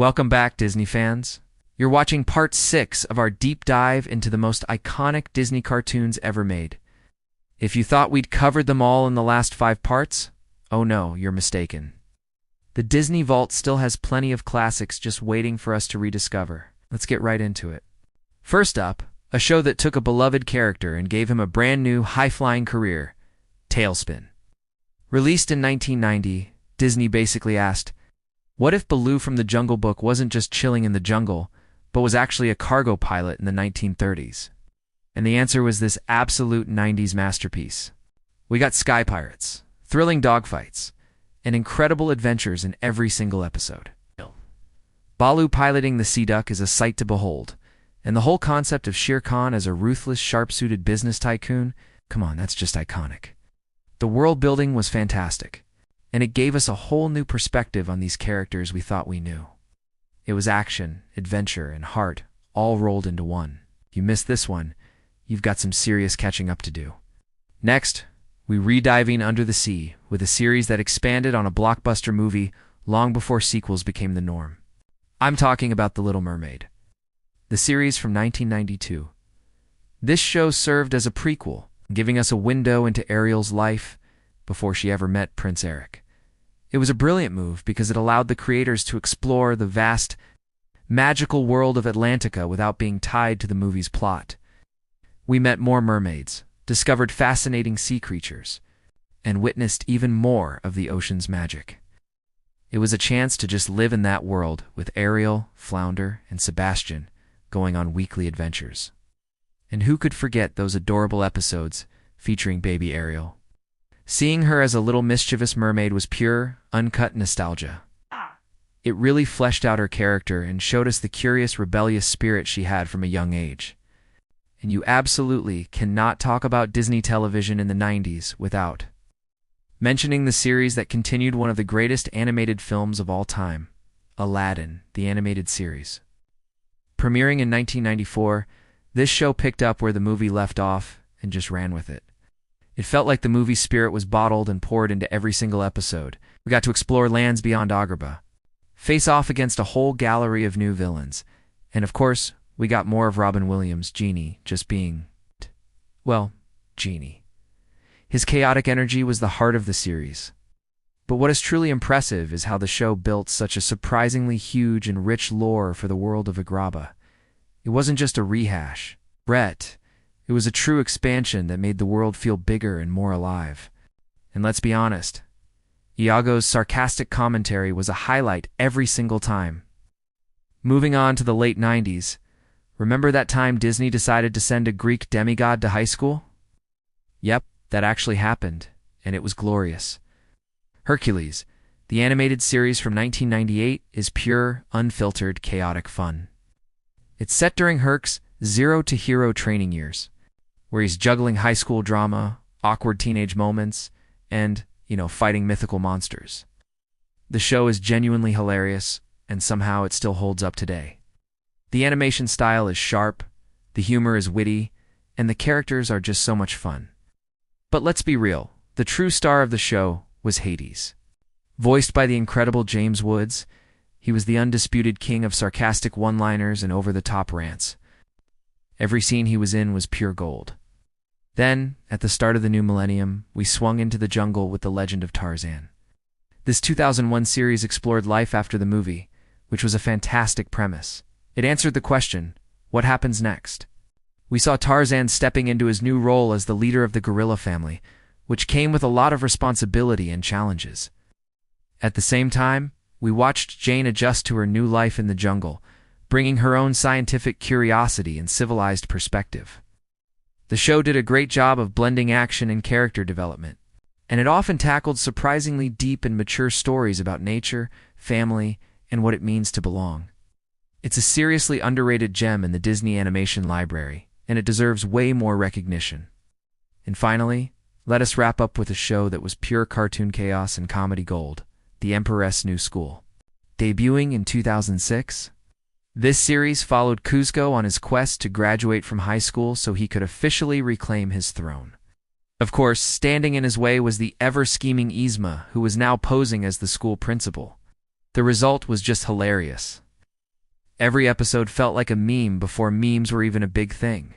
Welcome back, Disney fans. You're watching part 6 of our deep dive into the most iconic Disney cartoons ever made. If you thought we'd covered them all in the last 5 parts, oh no, you're mistaken. The Disney Vault still has plenty of classics just waiting for us to rediscover. Let's get right into it. First up, a show that took a beloved character and gave him a brand new, high-flying career, TaleSpin. Released in 1990, Disney basically asked, what if Baloo from the Jungle Book wasn't just chilling in the jungle, but was actually a cargo pilot in the 1930s? And the answer was this absolute 90s masterpiece. We got sky pirates, thrilling dogfights, and incredible adventures in every single episode. Baloo piloting the Sea Duck is a sight to behold, and the whole concept of Shere Khan as a ruthless, sharp-suited business tycoon, come on, that's just iconic. The world building was fantastic, and it gave us a whole new perspective on these characters we thought we knew. It was action, adventure, and heart, all rolled into one. If you missed this one, you've got some serious catching up to do. Next, we re-diving under the sea with a series that expanded on a blockbuster movie long before sequels became the norm. I'm talking about The Little Mermaid, the series from 1992. This show served as a prequel, giving us a window into Ariel's life before she ever met Prince Eric. It was a brilliant move because it allowed the creators to explore the vast, magical world of Atlantica without being tied to the movie's plot. We met more mermaids, discovered fascinating sea creatures, and witnessed even more of the ocean's magic. It was a chance to just live in that world with Ariel, Flounder, and Sebastian going on weekly adventures. And who could forget those adorable episodes featuring baby Ariel? Seeing her as a little mischievous mermaid was pure, uncut nostalgia. It really fleshed out her character and showed us the curious, rebellious spirit she had from a young age. And you absolutely cannot talk about Disney television in the 90s without mentioning the series that continued one of the greatest animated films of all time, Aladdin, the animated series. Premiering in 1994, this show picked up where the movie left off and just ran with it. It felt like the movie spirit was bottled and poured into every single episode. We got to explore lands beyond Agrabah, face off against a whole gallery of new villains, and of course, we got more of Robin Williams' Genie just being, well, Genie. His chaotic energy was the heart of the series. But what is truly impressive is how the show built such a surprisingly huge and rich lore for the world of Agrabah. It wasn't just a rehash. It was a true expansion that made the world feel bigger and more alive. And let's be honest, Iago's sarcastic commentary was a highlight every single time. Moving on to the late 90s, remember that time Disney decided to send a Greek demigod to high school? Yep, that actually happened, and it was glorious. Hercules, the animated series from 1998, is pure, unfiltered, chaotic fun. It's set during Herc's zero-to-hero training years, where he's juggling high school drama, awkward teenage moments, and, fighting mythical monsters. The show is genuinely hilarious, and somehow it still holds up today. The animation style is sharp, the humor is witty, and the characters are just so much fun. But let's be real, the true star of the show was Hades. Voiced by the incredible James Woods, he was the undisputed king of sarcastic one-liners and over-the-top rants. Every scene he was in was pure gold. Then, at the start of the new millennium, we swung into the jungle with The Legend of Tarzan. This 2001 series explored life after the movie, which was a fantastic premise. It answered the question, what happens next? We saw Tarzan stepping into his new role as the leader of the gorilla family, which came with a lot of responsibility and challenges. At the same time, we watched Jane adjust to her new life in the jungle, bringing her own scientific curiosity and civilized perspective. The show did a great job of blending action and character development, and it often tackled surprisingly deep and mature stories about nature, family, and what it means to belong. It's a seriously underrated gem in the Disney animation library, and it deserves way more recognition. And finally, let us wrap up with a show that was pure cartoon chaos and comedy gold, The Emperor's New School. Debuting in 2006, this series followed Kuzco on his quest to graduate from high school so he could officially reclaim his throne. Of course, standing in his way was the ever-scheming Yzma, who was now posing as the school principal. The result was just hilarious. Every episode felt like a meme before memes were even a big thing.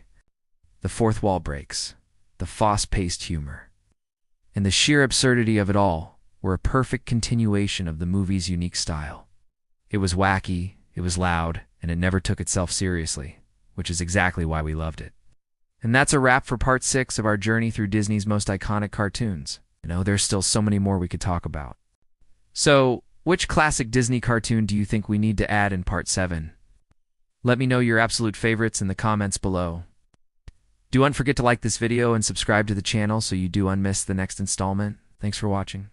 The fourth wall breaks, the fast-paced humor, and the sheer absurdity of it all were a perfect continuation of the movie's unique style. It was wacky, it was loud, and it never took itself seriously, which is exactly why we loved it. And that's a wrap for part 6 of our journey through Disney's most iconic cartoons. There's still so many more we could talk about. So, which classic Disney cartoon do you think we need to add in part 7? Let me know your absolute favorites in the comments below. Do not forget to like this video and subscribe to the channel so you don't miss the next installment. Thanks for watching.